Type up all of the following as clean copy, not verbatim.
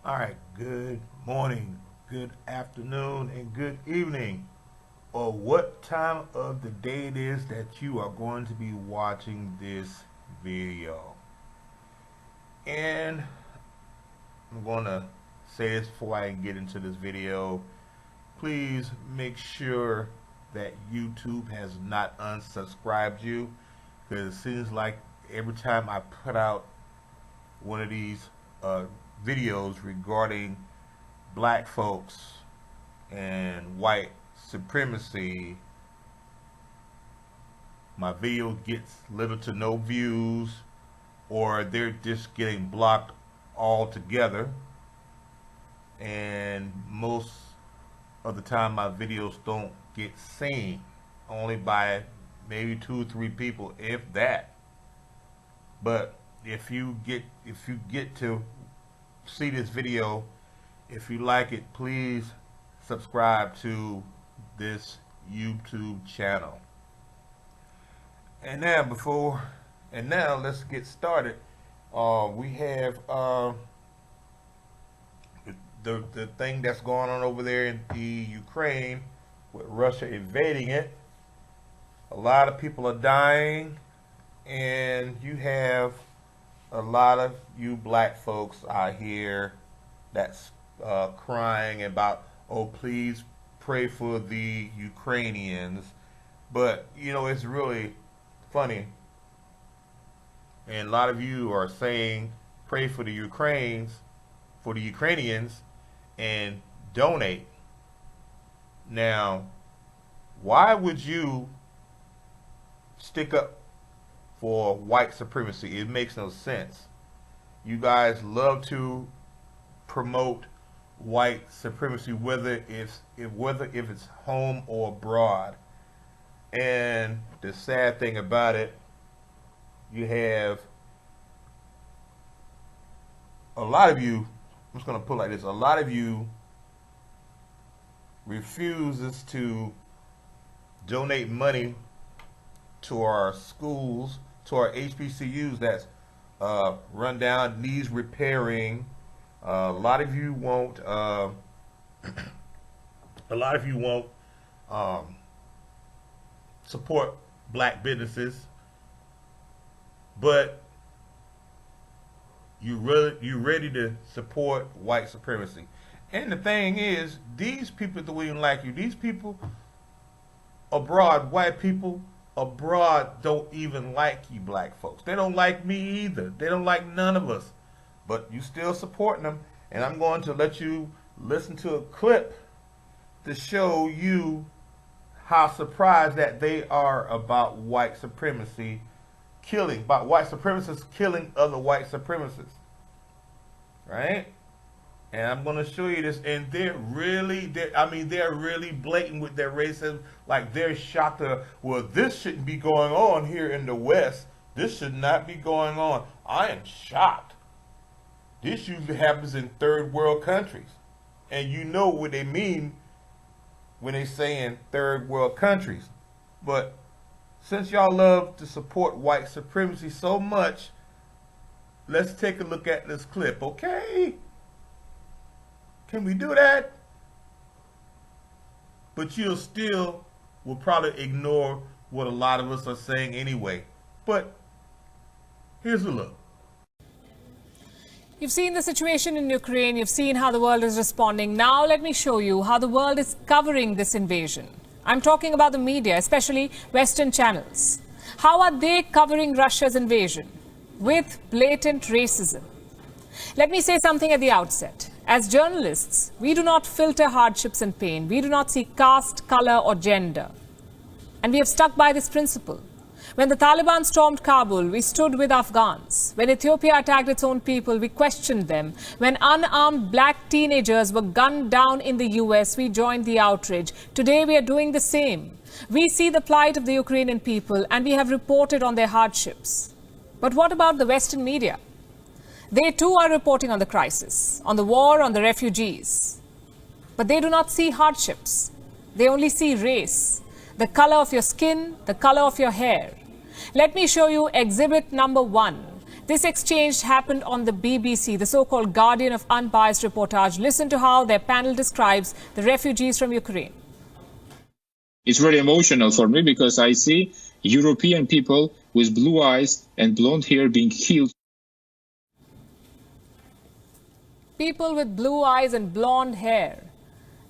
All right, good morning, good afternoon, and good evening, or what time of the day it is that you are going to be watching this video. And I'm going to say this before I get into this video. Please make sure that YouTube has not unsubscribed you, because it seems like every time I put out one of these videos regarding black folks and white supremacy, my video gets little to no views, or they're just getting blocked altogether. And most of the time my videos don't get seen, only by maybe 2 or 3 people, if that. But if you get to see this video, if you like it, please subscribe to this YouTube channel. And now let's get started. We have the thing that's going on over there in the Ukraine, with Russia invading it. A lot of people are dying, and you have a lot of you black folks out here that's crying about, oh, please pray for the Ukrainians. But it's really funny, and a lot of you are saying pray for the Ukrainians, and donate. Now, why would you stick up for white supremacy? It makes no sense. You guys love to promote white supremacy, whether if it's home or abroad. And the sad thing about it, you have a lot of you, I'm just going to put it like this, a lot of you refuses to donate money to our schools, to our HBCUs that's run down, needs repairing. A lot of you won't. A lot of you won't support black businesses, but you ready to support white supremacy. And the thing is, these people don't even like you. These people abroad, white people abroad, don't even like you black folks. They don't like me either. They don't like none of us. But you still supporting them. And I'm going to let you listen to a clip to show you how surprised that they are about white supremacy about white supremacists killing other white supremacists. Right? And I'm going to show you this, and they're really blatant with their racism. Like, they're shocked. Well, this shouldn't be going on here in the West. This should not be going on. I am shocked. This usually happens in third world countries. And you know what they mean when they say in third world countries. But since y'all love to support white supremacy so much, let's take a look at this clip, okay? Can we do that? But you still will probably ignore what a lot of us are saying anyway. But here's a look. You've seen the situation in Ukraine. You've seen how the world is responding. Now let me show you how the world is covering this invasion. I'm talking about the media, especially Western channels. How are they covering Russia's invasion? With blatant racism. Let me say something at the outset. As journalists, we do not filter hardships and pain. We do not see caste, color, or gender. And we have stuck by this principle. When the Taliban stormed Kabul, we stood with Afghans. When Ethiopia attacked its own people, we questioned them. When unarmed black teenagers were gunned down in the US, we joined the outrage. Today, we are doing the same. We see the plight of the Ukrainian people, and we have reported on their hardships. But what about the Western media? They too are reporting on the crisis, on the war, on the refugees. But they do not see hardships. They only see race, the color of your skin, the color of your hair. Let me show you exhibit number 1. This exchange happened on the BBC, the so-called guardian of unbiased reportage. Listen to how their panel describes the refugees from Ukraine. It's very emotional for me because I see European people with blue eyes and blonde hair being killed. People with blue eyes and blonde hair.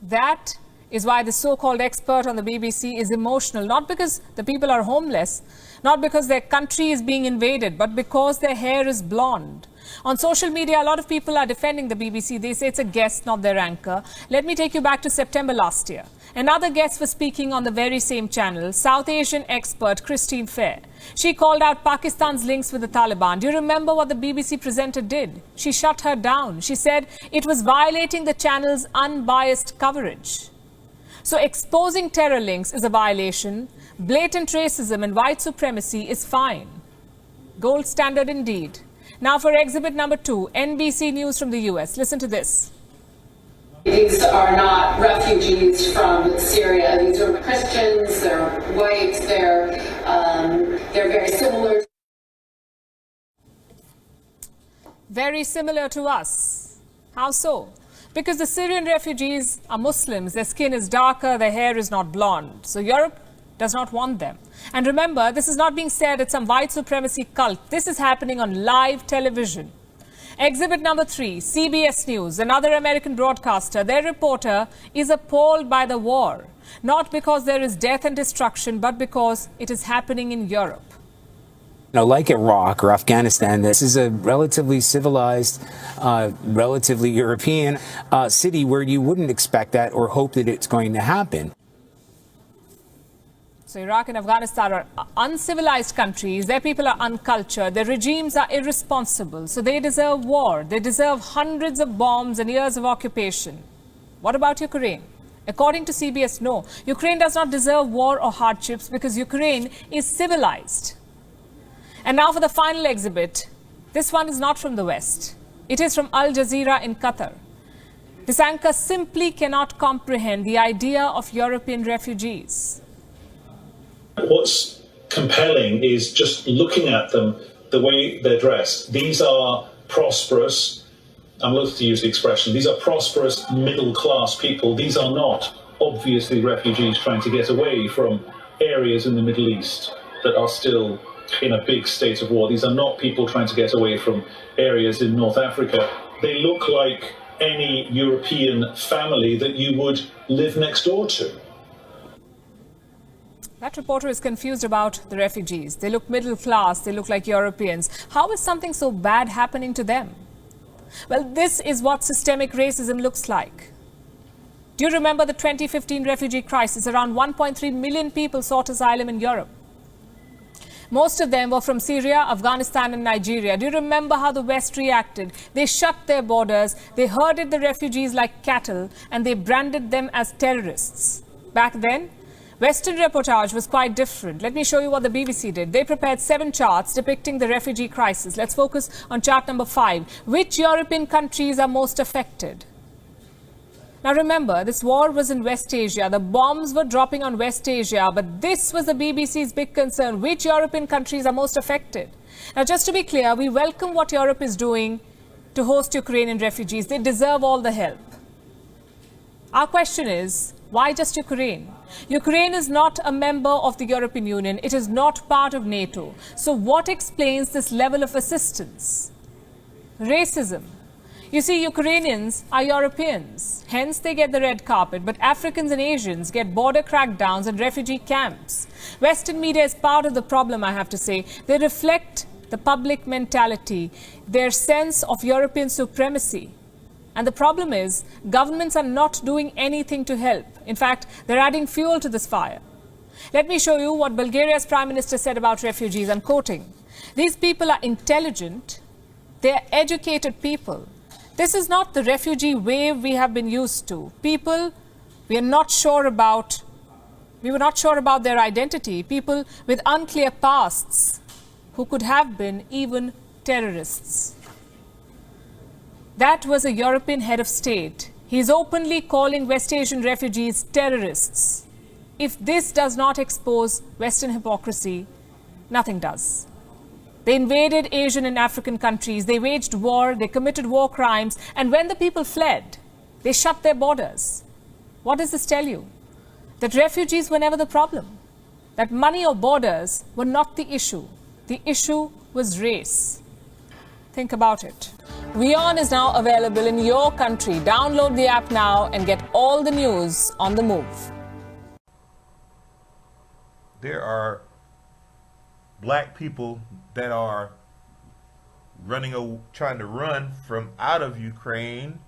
That is why the so-called expert on the BBC is emotional, not because the people are homeless, not because their country is being invaded, but because their hair is blonde. On social media, a lot of people are defending the BBC. They say it's a guest, not their anchor. Let me take you back to September last year. Another guest was speaking on the very same channel, South Asian expert Christine Fair. She called out Pakistan's links with the Taliban. Do you remember what the BBC presenter did? She shut her down. She said it was violating the channel's unbiased coverage. So exposing terror links is a violation. Blatant racism and white supremacy is fine. Gold standard indeed. Now for exhibit number 2, NBC News from the US. Listen to this. These are not refugees from Syria. These are Christians, they're white, they're very similar. Very similar to us. How so? Because the Syrian refugees are Muslims, their skin is darker, their hair is not blonde. So Europe does not want them. And remember, this is not being said at some white supremacy cult. This is happening on live television. Exhibit number 3, CBS News, another American broadcaster. Their reporter is appalled by the war, not because there is death and destruction, but because it is happening in Europe. Like Iraq or Afghanistan, this is a relatively civilized, relatively European city where you wouldn't expect that or hope that it's going to happen. So Iraq and Afghanistan are uncivilized countries. Their people are uncultured. Their regimes are irresponsible. So they deserve war. They deserve hundreds of bombs and years of occupation. What about Ukraine? According to CBS, no. Ukraine does not deserve war or hardships because Ukraine is civilized. And now for the final exhibit. This one is not from the West. It is from Al Jazeera in Qatar. This anchor simply cannot comprehend the idea of European refugees. What's compelling is just looking at them, the way they're dressed. These are prosperous, I'm loath to use the expression, these are prosperous middle-class people. These are not obviously refugees trying to get away from areas in the Middle East that are still in a big state of war. These are not people trying to get away from areas in North Africa. They look like any European family that you would live next door to. That reporter is confused about the refugees. They look middle class, they look like Europeans. How is something so bad happening to them? Well, this is what systemic racism looks like. Do you remember the 2015 refugee crisis? Around 1.3 million people sought asylum in Europe. Most of them were from Syria, Afghanistan and Nigeria. Do you remember how the West reacted? They shut their borders, they herded the refugees like cattle, and they branded them as terrorists. Back then, Western reportage was quite different. Let me show you what the BBC did. They prepared 7 charts depicting the refugee crisis. Let's focus on chart number 5. Which European countries are most affected? Now remember, this war was in West Asia. The bombs were dropping on West Asia, but this was the BBC's big concern. Which European countries are most affected? Now just to be clear, we welcome what Europe is doing to host Ukrainian refugees. They deserve all the help. Our question is, why just Ukraine? Ukraine is not a member of the European Union. It is not part of NATO. So what explains this level of assistance? Racism. You see, Ukrainians are Europeans. Hence, they get the red carpet. But Africans and Asians get border crackdowns and refugee camps. Western media is part of the problem, I have to say. They reflect the public mentality, their sense of European supremacy. And the problem is, governments are not doing anything to help. In fact, they're adding fuel to this fire. Let me show you what Bulgaria's Prime Minister said about refugees. I'm quoting. These people are intelligent. They're educated people. This is not the refugee wave we have been used to. People we were not sure about their identity. People with unclear pasts who could have been even terrorists. That was a European head of state. He is openly calling West Asian refugees terrorists. If this does not expose Western hypocrisy, nothing does. They invaded Asian and African countries. They waged war. They committed war crimes. And when the people fled, they shut their borders. What does this tell you? That refugees were never the problem. That money or borders were not the issue. The issue was race. Think about it. WION is now available in your country. Download the app now and get all the news on the move. There are black people that are trying to run from out of Ukraine,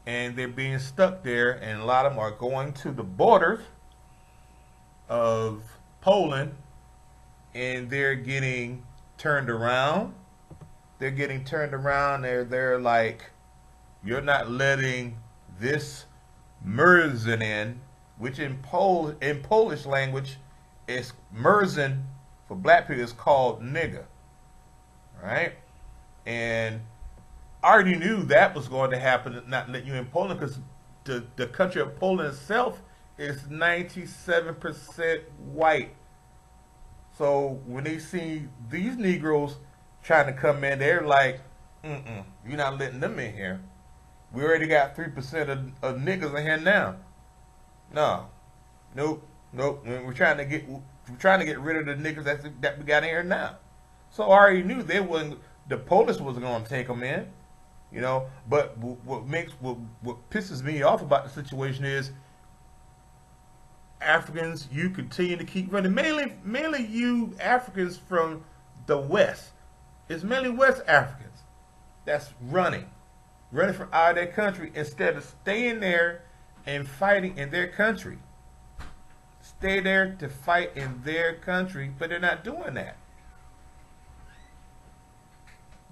and they're being stuck there, and a lot of them are going to the borders of Poland, and they're getting turned around. They're like, you're not letting this Merzin in, which in Polish language is Merzin for black people is called nigga, right? And I already knew that was going to happen, not letting you in Poland, because the country of Poland itself is 97% white. So when they see these Negroes trying to come in, they're like, you're not letting them in here. We already got 3% of niggas in here now. Nope. We're trying to get rid of the niggas that we got in here now. So I already knew the Polish wasn't going to take them in, you know. But what pisses me off about the situation is Africans, you continue to keep running. Mainly you Africans from the West. It's mainly West Africans that's running from out of their country instead of staying there and fighting in their country. Stay there to fight in their country, but they're not doing that.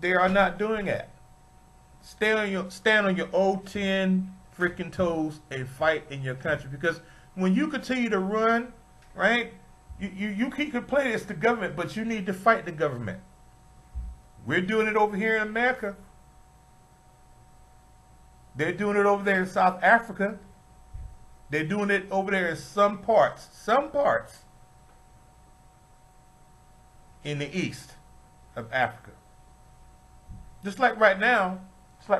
They are not doing that. Stand on your old 10 freaking toes and fight in your country, because when you continue to run, right, you keep complaining it's the government, but you need to fight the government. We're doing it over here in America. They're doing it over there in South Africa. They're doing it over there in some parts in the east of Africa. Just like right now, a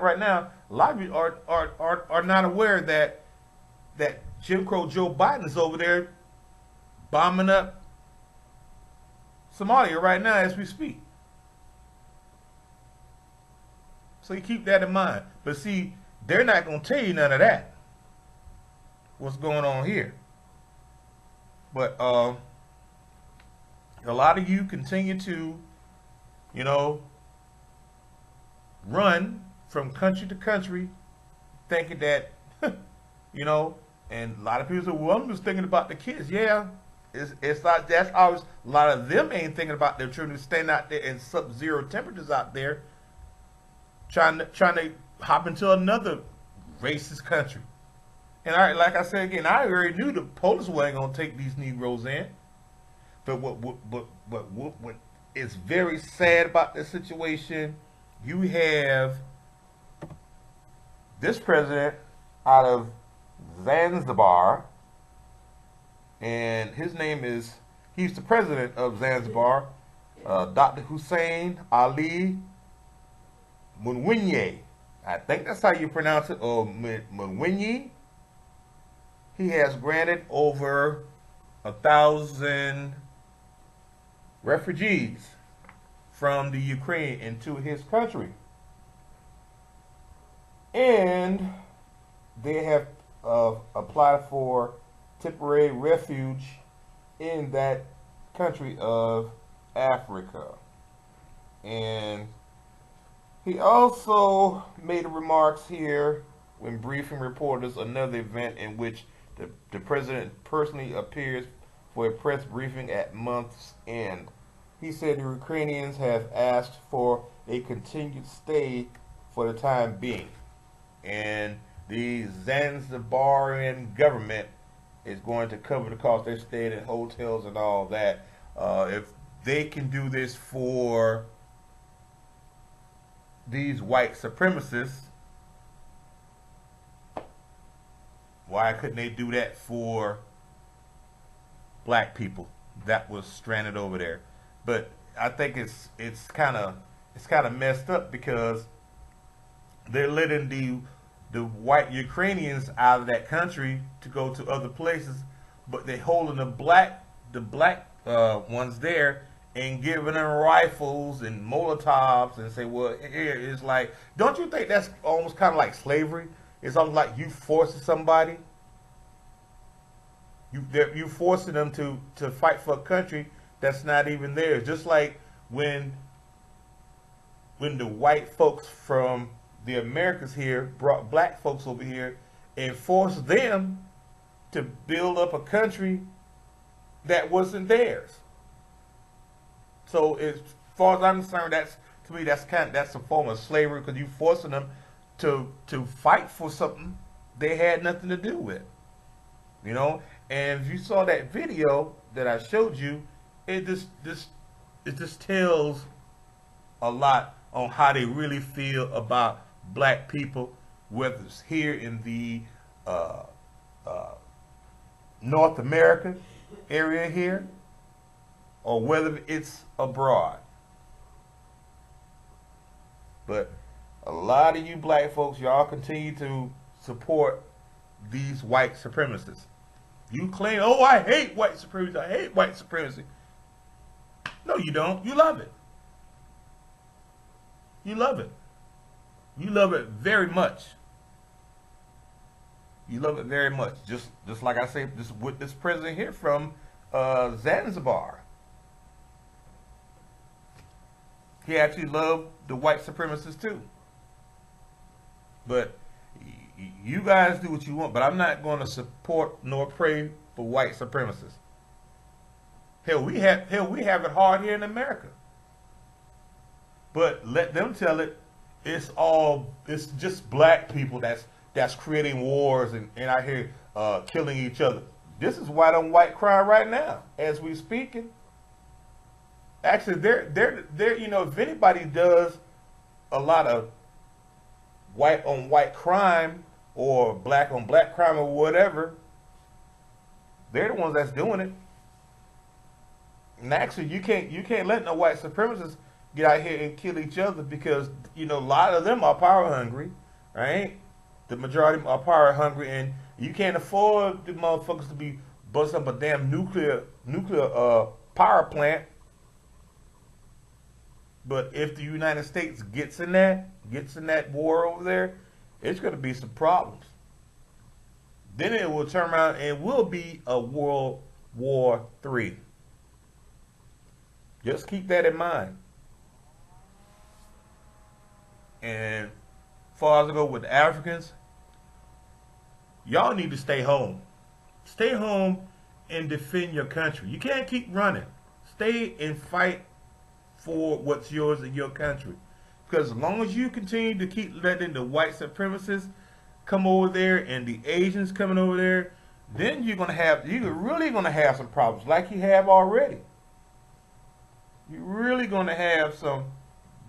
lot of you are not aware that Jim Crow Joe Biden is over there bombing up Somalia right now as we speak. So you keep that in mind. But see, they're not going to tell you none of that, what's going on here. But a lot of you continue to, run from country to country, thinking that, and a lot of people say, well, I'm just thinking about the kids. Yeah, it's not, that's always, a lot of them ain't thinking about their children staying out there in sub-zero temperatures out there, trying to hop into another racist country. And like I said again, I already knew the Polish wasn't gonna take these Negroes in. But what is very sad about this situation, you have this president out of Zanzibar, and his name is, he's the president of Zanzibar, Dr. Hussein Ali Mwinyi. I think that's how you pronounce it, or Mwinyi. He has granted over 1,000 refugees from the Ukraine into his country. And they have applied for temporary refuge in that country of Africa. And he also made remarks here when briefing reporters another event in which the president personally appears for a press briefing at month's end. He said the Ukrainians have asked for a continued stay for the time being, and the Zanzibarian government is going to cover the cost. They're staying in hotels and all that. If they can do this for these white supremacists, why couldn't they do that for black people that was stranded over there? But I think it's kind of messed up because they're letting the white Ukrainians out of that country to go to other places, but they're holding the black ones there and giving them rifles and Molotovs and say, well, here it's like, don't you think that's almost kind of like slavery? It's almost like you forcing somebody. You forcing them to fight for a country that's not even theirs. Just like when the white folks from the Americas here brought black folks over here and forced them to build up a country that wasn't theirs. So as far as I'm concerned, to me that's a form of slavery because you forcing them to fight for something they had nothing to do with. You know, and if you saw that video that I showed you, it just tells a lot on how they really feel about black people, whether it's here in the North America area here, or whether it's abroad. But a lot of you black folks, y'all continue to support these white supremacists. You claim, oh, I hate white supremacy. I hate white supremacy. No, you don't. You love it. You love it. You love it very much. You love it very much. Just like I say, with this president here from Zanzibar. He actually loved the white supremacists too. But you guys do what you want, but I'm not going to support nor pray for white supremacists. Hell, we have it hard here in America. But let them tell it. It's just black people that's creating wars and out here killing each other. This is white on white crime right now as we speaking. Actually, they're if anybody does a lot of white on white crime or black on black crime or whatever, they're the ones that's doing it. And actually, you can't let no white supremacists get out here and kill each other because a lot of them are power hungry, right? The majority of them are power hungry, and you can't afford the motherfuckers to be busting up a damn nuclear power plant. But if the United States gets in that war over there, it's going to be some problems. Then it will turn around and will be a World War III. Just keep that in mind. And as far as I go with the Africans, y'all need to stay home. Stay home and defend your country. You can't keep running. Stay and fight for what's yours in your country. Because as long as you continue to keep letting the white supremacists come over there and the Asians coming over there, then you're really gonna have some problems like you have already. You're really gonna have some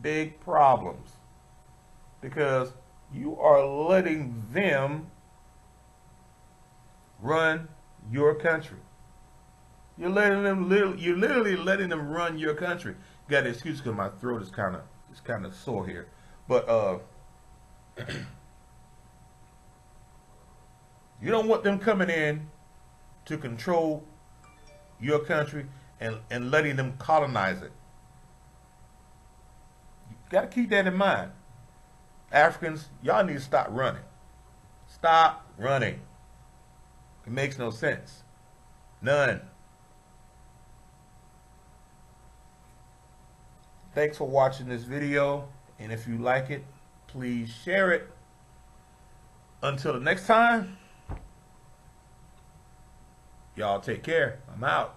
big problems because you are letting them run your country. You're literally letting them run your country. Got an excuse because my throat is kind of sore here, but you don't want them coming in to control your country and letting them colonize it. You got to keep that in mind. Africans, y'all need to stop running. Stop running. It makes no sense. None. Thanks for watching this video, and if you like it, please share it. Until the next time, y'all take care. I'm out.